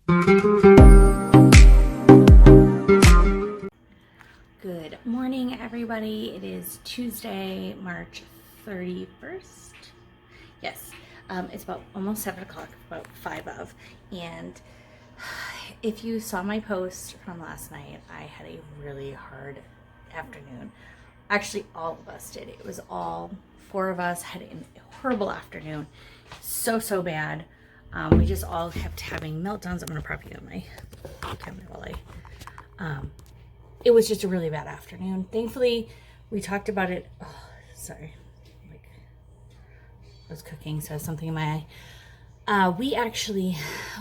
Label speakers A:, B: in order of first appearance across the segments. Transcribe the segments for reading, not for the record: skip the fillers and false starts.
A: Good morning, everybody. It is Tuesday, March 31st. Yes, it's about almost 7 o'clock, about 5 of. And if you saw my post from last night, I had a really hard afternoon. Actually, all of us did. It was all 4 of us had a horrible afternoon. So bad. We just all kept having meltdowns. I'm going to prop you on my camera while it was just a really bad afternoon. Thankfully, we talked about it. Oh, sorry. I was cooking, so something in my eye.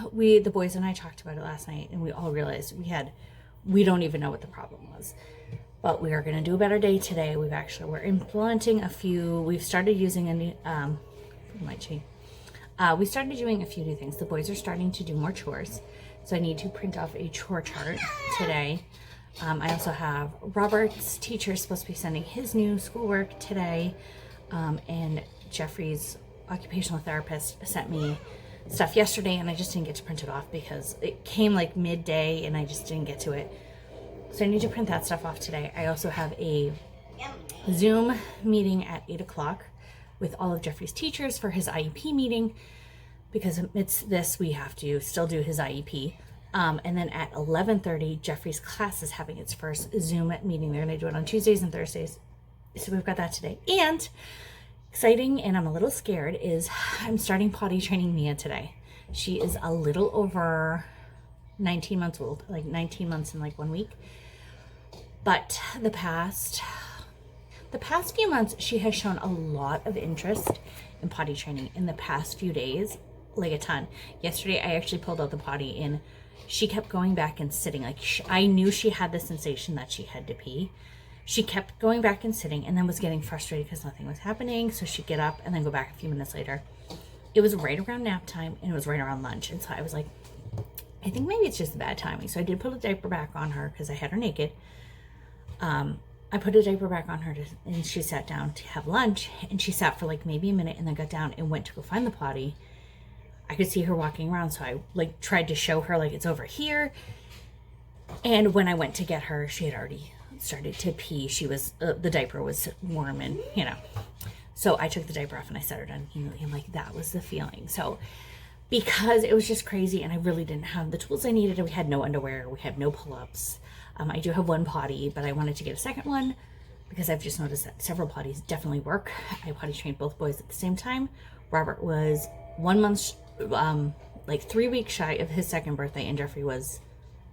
A: The boys and I talked about it last night, and we all realized we don't even know what the problem was. But we are going to do a better day today. We're implementing we've started using a new, we started doing a few new things. The boys are starting to do more chores. So I need to print off a chore chart today. I also have Robert's teacher supposed to be sending his new schoolwork today. And Jeffrey's occupational therapist sent me stuff yesterday, and I just didn't get to print it off because it came like midday and I just didn't get to it. So I need to print that stuff off today. I also have a Zoom meeting at 8 o'clock with all of Jeffrey's teachers for his IEP meeting, because amidst this, we have to still do his IEP. And then at 11:30, Jeffrey's class is having its first Zoom meeting. They're going to do it on Tuesdays and Thursdays. So we've got that today. And exciting, and I'm a little scared, is I'm starting potty training Mia today. She is a little over 19 months old, like 19 months and like 1 week. But the past few months, she has shown a lot of interest in potty training. In the past few days, like a ton. Yesterday, I actually pulled out the potty and she kept going back and sitting. Like I knew she had the sensation that she had to pee. She kept going back and sitting, and then was getting frustrated because nothing was happening. So she'd get up and then go back a few minutes later. It was right around nap time, and it was right around lunch. And so I was like, I think maybe it's just bad timing. So I did put a diaper back on her because I had her naked. I put a diaper back on her and she sat down to have lunch, and she sat for like maybe a minute and then got down and went to go find the potty. I could see her walking around, so I like tried to show her like it's over here. And when I went to get her, she had already started to pee. She was the diaper was warm, and so I took the diaper off and I set her down immediately. I'm like, that was the feeling. So because it was just crazy, and I really didn't have the tools I needed. We had no underwear, we had no pull-ups. I do have one potty, but I wanted to get a second one because I've just noticed that several potties definitely work. I potty trained both boys at the same time. Robert was 1 month, like 3 weeks shy of his second birthday, and Jeffrey was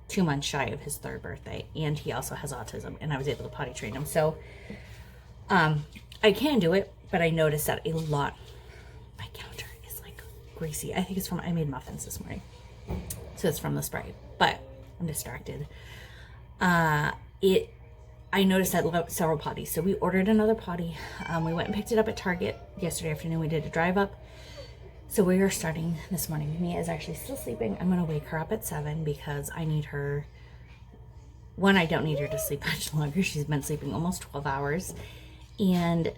A: 2 months shy of his third birthday, and he also has autism, and I was able to potty train him. So I can do it, but I noticed that a lot. My counter is like greasy. I think it's I made muffins this morning, so it's from the spray, but I'm distracted. I noticed that several potties. So we ordered another potty. We went and picked it up at Target yesterday afternoon. We did a drive up. So we are starting this morning. Mia is actually still sleeping. I'm going to wake her up at 7 because I need her. One, I don't need her to sleep much longer. She's been sleeping almost 12 hours. And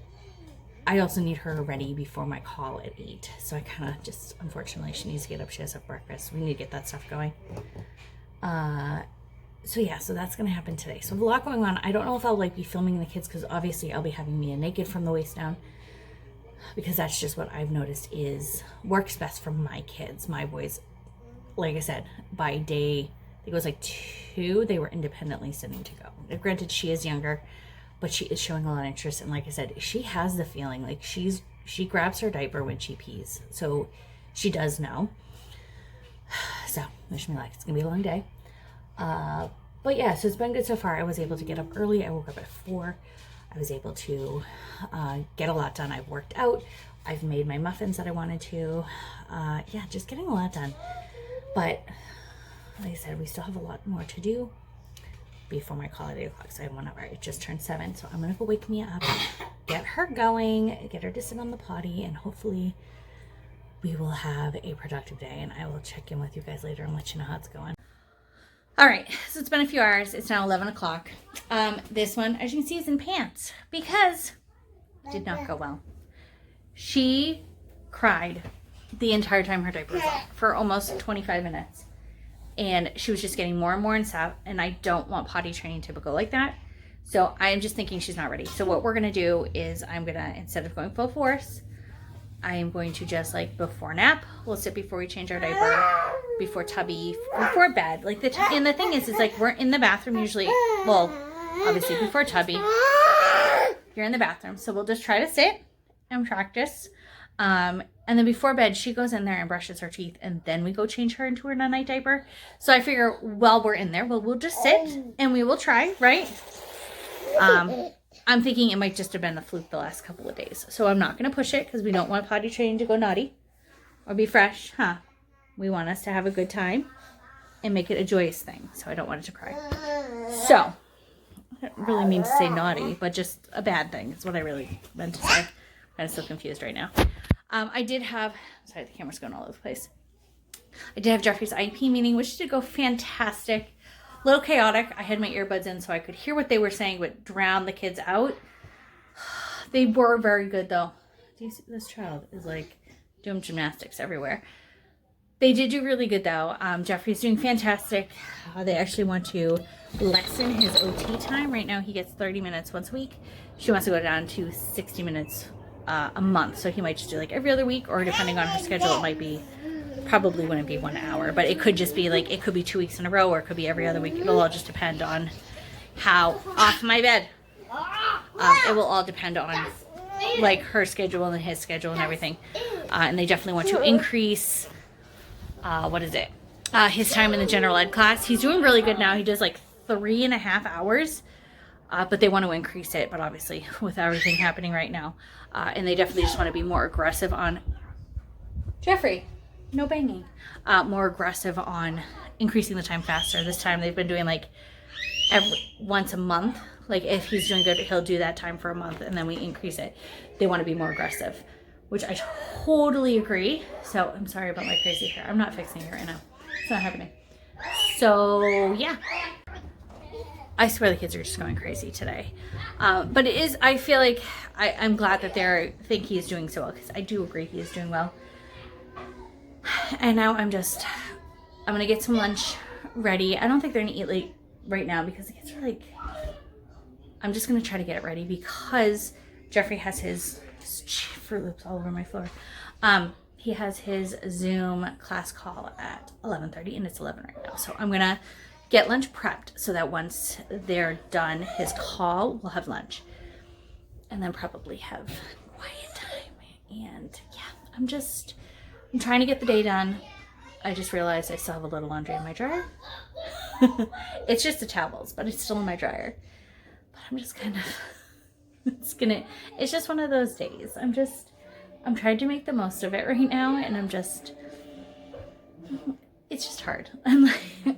A: I also need her ready before my call at 8. So I kind of just, unfortunately, she needs to get up. She has to have breakfast. We need to get that stuff going. So that's going to happen today. So a lot going on. I don't know if I'll be filming the kids, because obviously I'll be having Mia naked from the waist down, because that's just what I've noticed works best for my kids. My boys, like I said, by day, I think it was like 2, they were independently sitting to go. Granted, she is younger, but she is showing a lot of interest. And like I said, she has the feeling like she grabs her diaper when she pees. So she does know. So wish me luck. It's going to be a long day. But yeah, so it's been good so far. I was able to get up early. I woke up at 4. I was able to get a lot done. I've worked out. I've made my muffins that I wanted to. Just getting a lot done. But like I said, we still have a lot more to do before my call at 8 o'clock. So I have 1 hour. It just turned 7. So I'm going to go wake Mia up, get her going, get her to sit on the potty, and hopefully we will have a productive day. And I will check in with you guys later and let you know how it's going. All right, so it's been a few hours. It's now 11 o'clock. This one, as you can see, is in pants because it did not go well. She cried the entire time her diaper was off for almost 25 minutes. and she was just getting more and more in stuff, and I don't want potty training to go like that. So I am just thinking she's not ready. So what we're gonna do is I'm gonna, instead of going full force, I am going to just like before nap, we'll sit before we change our diaper, before Tubby, before bed. Like and the thing is like we're in the bathroom usually, well, obviously before Tubby, you're in the bathroom. So we'll just try to sit and practice. And then before bed, she goes in there and brushes her teeth, and then we go change her into her night diaper. So I figure while we're in there, we'll just sit and we will try, right? I'm thinking it might just have been a fluke the last couple of days. So I'm not going to push it because we don't want potty training to go naughty or be fresh, huh? We want us to have a good time and make it a joyous thing. So I don't want it to cry. So I don't really mean to say naughty, but just a bad thing is what I really meant to say. I'm kind of so confused right now. I did have, sorry, the camera's going all over the place. I did have Jeffrey's IEP meeting, which did go fantastic. A little chaotic. I had my earbuds in so I could hear what they were saying, but drown the kids out. They were very good though. This child is like doing gymnastics everywhere. They did do really good though. Jeffrey's doing fantastic. They actually want to lessen his OT time. Right now he gets 30 minutes once a week. She wants to go down to 60 minutes a month. So he might just do like every other week, or depending on her schedule, it might be, probably wouldn't be 1 hour, but it could just be like, it could be 2 weeks in a row, or it could be every other week. It'll all just depend on how, off my bed. It will all depend on like her schedule and his schedule and everything. And they definitely want to increase, his time in the general ed class. He's doing really good now. He does like 3.5 hours, but they want to increase it. But obviously with everything happening right now, and they definitely just want to be more aggressive on, Jeffrey, no banging, more aggressive on increasing the time faster. This time they've been doing like once a month. Like if he's doing good, he'll do that time for a month and then we increase it. They want to be more aggressive, which I totally agree. So I'm sorry about my crazy hair. I'm not fixing it right now. It's not happening. So yeah, I swear the kids are just going crazy today. But it is, I feel like I'm glad that they think he's doing so well, because I do agree he is doing well. And now I'm gonna get some lunch ready. I don't think they're gonna eat late right now because the kids are like, I'm just gonna try to get it ready because Jeffrey has his Fruit Loops all over my floor. He has his Zoom class call at 11:30 and it's 11 right now. So I'm gonna get lunch prepped so that once they're done his call, we'll have lunch and then probably have quiet time. And yeah, I'm trying to get the day done. I just realized I still have a little laundry in my dryer. It's just the towels, but it's still in my dryer. But I'm just kind of, it's just one of those days. I'm trying to make the most of it right now, and it's just hard.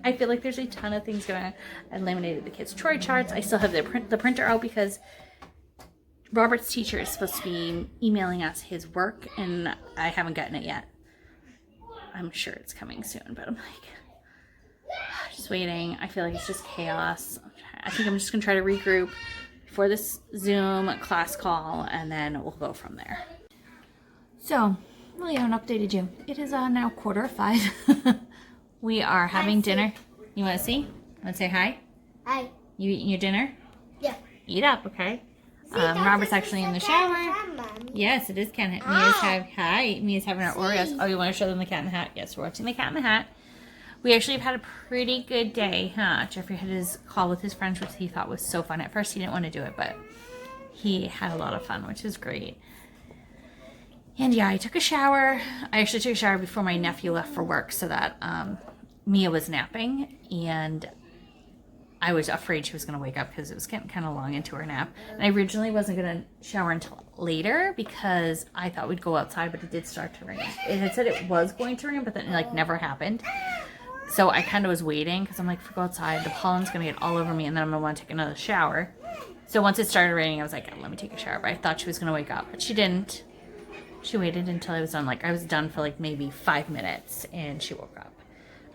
A: I feel like there's a ton of things going on. I laminated the kids' Troy charts. I still have the printer out because Robert's teacher is supposed to be emailing us his work, and I haven't gotten it yet. I'm sure it's coming soon, but I'm like, just waiting. I feel like it's just chaos. I think I'm just going to try to regroup before this Zoom class call, and then we'll go from there. So, really haven't updated you. It is now 4:45. We are having dinner. You want to see? Want to say hi?
B: Hi.
A: You eating your dinner?
B: Yeah.
A: Eat up, okay? Robert's actually in the shower. Yes, it is Cat in the Hat. Mia's having her Oreos. Oh, you want to show them the Cat in the Hat? Yes, we're watching the Cat in the Hat. We actually have had a pretty good day, huh? Jeffrey had his call with his friends, which he thought was so fun. At first, he didn't want to do it, but he had a lot of fun, which is great. And yeah, I took a shower. I actually took a shower before my nephew left for work so that Mia was napping, and I was afraid she was going to wake up because it was getting kind of long into her nap. And I originally wasn't going to shower until later because I thought we'd go outside, but it did start to rain. It had said it was going to rain, but then it like never happened. So I kind of was waiting because I'm like, if we go outside, the pollen's going to get all over me and then I'm going to want to take another shower. So once it started raining, I was like, let me take a shower. But I thought she was going to wake up, but she didn't. She waited until I was done. Like I was done for like maybe 5 minutes and she woke up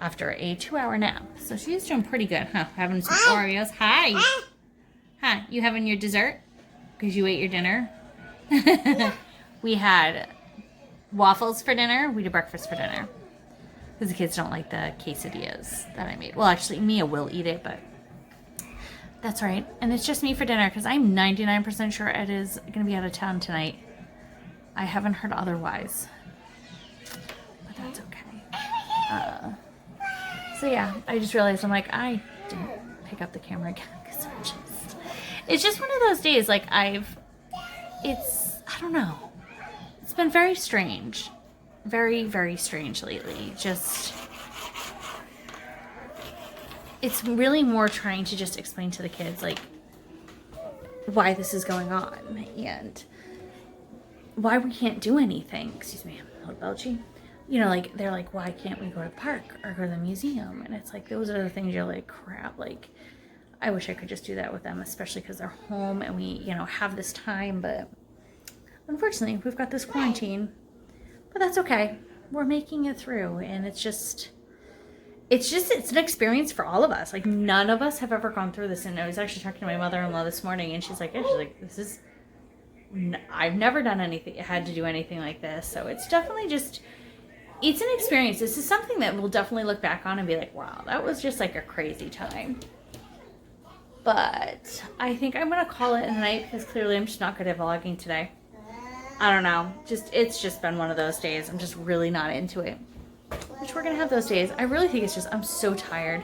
A: after a 2-hour nap. So she's doing pretty good, huh? Having some Oreos. Hi. Huh, you having your dessert? Because you ate your dinner? We had waffles for dinner. We did breakfast for dinner. because the kids don't like the quesadillas that I made. Well, actually, Mia will eat it, but that's right. And it's just me for dinner because I'm 99% sure Ed is going to be out of town tonight. I haven't heard otherwise, but that's okay. So yeah, I just realized I'm like, I didn't pick up the camera again because it's just one of those days. Like I don't know. It's been very strange. Very, very strange lately. Just, it's really more trying to just explain to the kids, like, why this is going on and why we can't do anything. Excuse me, I'm a little belchy. You know, like, they're like, why can't we go to the park or go to the museum? And it's like, those are the things you're like, crap, like, I wish I could just do that with them, especially because they're home and we, you know, have this time. But unfortunately, we've got this quarantine. But that's okay. We're making it through, and it's an experience for all of us. Like, none of us have ever gone through this. And I was actually talking to my mother-in-law this morning, and she's like, I've never done anything, had to do anything like this. So it's definitely just, it's an experience. This is something that we'll definitely look back on and be like, wow, that was just like a crazy time. But I think I'm going to call it a night because clearly I'm just not good at vlogging today. I don't know. It's just been one of those days. I'm just really not into it. Which we're going to have those days. I really think it's just, I'm so tired.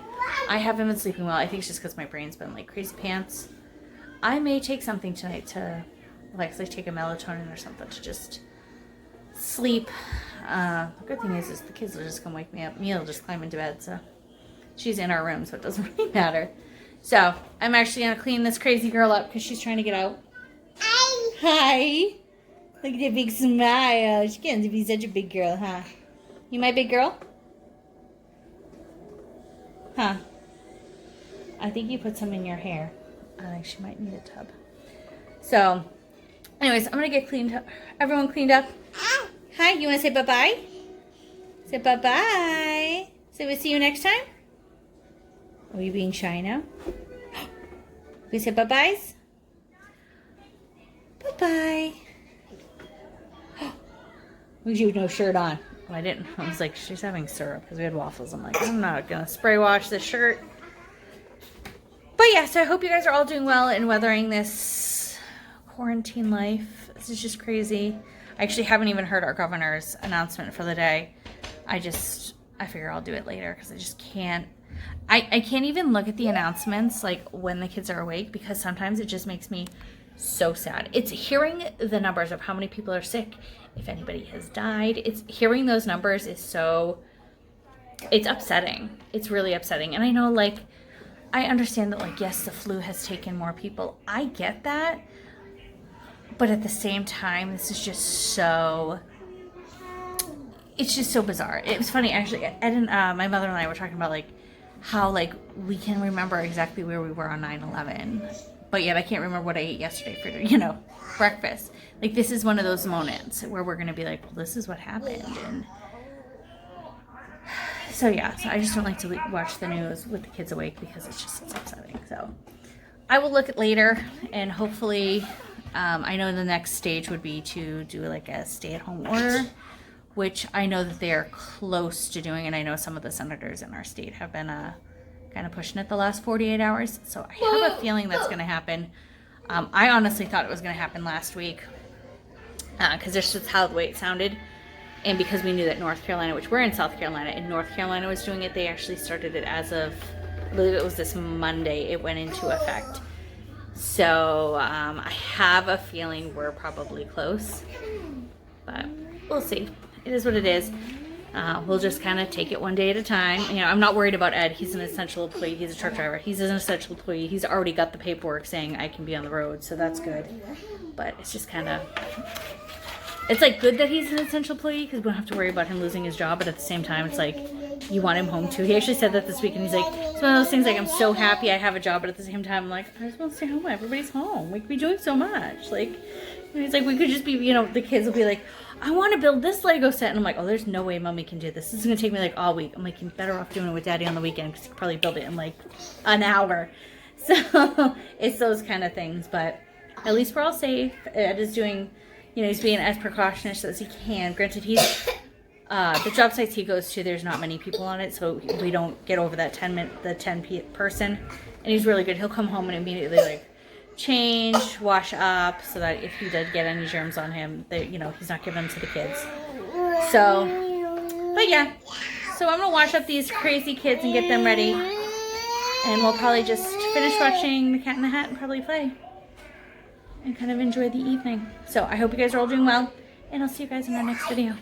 A: I haven't been sleeping well. I think it's just because my brain's been like crazy pants. I may take something tonight to, like take a melatonin or something to just sleep. The good thing is the kids will just come wake me up. Mia will just climb into bed. So she's in our room, so it doesn't really matter. So I'm actually going to clean this crazy girl up because she's trying to get out. Hi. Look at that big smile. She's getting to be such a big girl, huh? You my big girl? Huh? I think you put some in your hair. I think she might need a tub. So, anyways, I'm going to get cleaned up. Everyone cleaned up? Hi, you want to say bye-bye? Say bye-bye. Say we'll see you next time? Are you being shy now? We say bye-byes? Bye-bye. You no shirt on. Oh, I didn't. I was like, she's having syrup because we had waffles. I'm like, I'm not going to spray wash this shirt. But yeah, so I hope you guys are all doing well and weathering this quarantine life. This is just crazy. I actually haven't even heard our governor's announcement for the day. I figure I'll do it later because I just can't. I can't even look at the announcements like when the kids are awake because sometimes it just makes me so sad. It's hearing the numbers of how many people are sick, if anybody has died. It's hearing those numbers is so, it's upsetting. It's really upsetting. And I know, like, I understand that, like, yes, the flu has taken more people. I get that. But at the same time, this is just so, it's just so bizarre. It was funny, actually. Ed and my mother and I were talking about, like, how, like, we can remember exactly where we were on 9/11. But yet I can't remember what I ate yesterday for, you know, breakfast. Like, this is one of those moments where we're going to be like, well, this is what happened. And so, yeah. So I just don't like to watch the news with the kids awake because it's upsetting. So I will look at later and hopefully, I know the next stage would be to do like a stay-at-home order, which I know that they are close to doing. And I know some of the senators in our state have been kind of pushing it the last 48 hours. So I have a feeling that's going to happen. I honestly thought it was going to happen last week because this is how the way it sounded. And because we knew that North Carolina, which we're in South Carolina, and North Carolina was doing it, they actually started it as of, I believe it was this Monday, it went into effect. So I have a feeling we're probably close, but we'll see. It is what it is. We'll just kind of take it one day at a time. You know, I'm not worried about Ed. He's an essential employee. He's a truck driver. He's an essential employee. He's already got the paperwork saying I can be on the road, so that's good. But it's just kind of, it's like good that he's an essential employee because we don't have to worry about him losing his job. But at the same time, it's like you want him home too. He actually said that this week, and he's like, it's one of those things like I'm so happy I have a job, but at the same time, I'm like, I just want to stay home. Everybody's home. We could be doing so much. Like, and he's like, we could just be, you know, the kids will be like, I want to build this Lego set. And I'm like, oh, there's no way Mommy can do this. This is going to take me like all week. I'm like, you're better off doing it with Daddy on the weekend because you could probably build it in like an hour. So it's those kind of things. But at least we're all safe. Ed is doing, you know, he's being as precautious as he can. Granted, he's The job sites he goes to, there's not many people on it, so we don't get over that 10 person. And he's really good. He'll come home and immediately like change, wash up, so that if he did get any germs on him, that, you know, he's not giving them to the kids. So, but yeah. So I'm gonna wash up these crazy kids and get them ready. And we'll probably just finish watching The Cat in the Hat and probably play. And kind of enjoy the evening. So I hope you guys are all doing well. And I'll see you guys in our next video.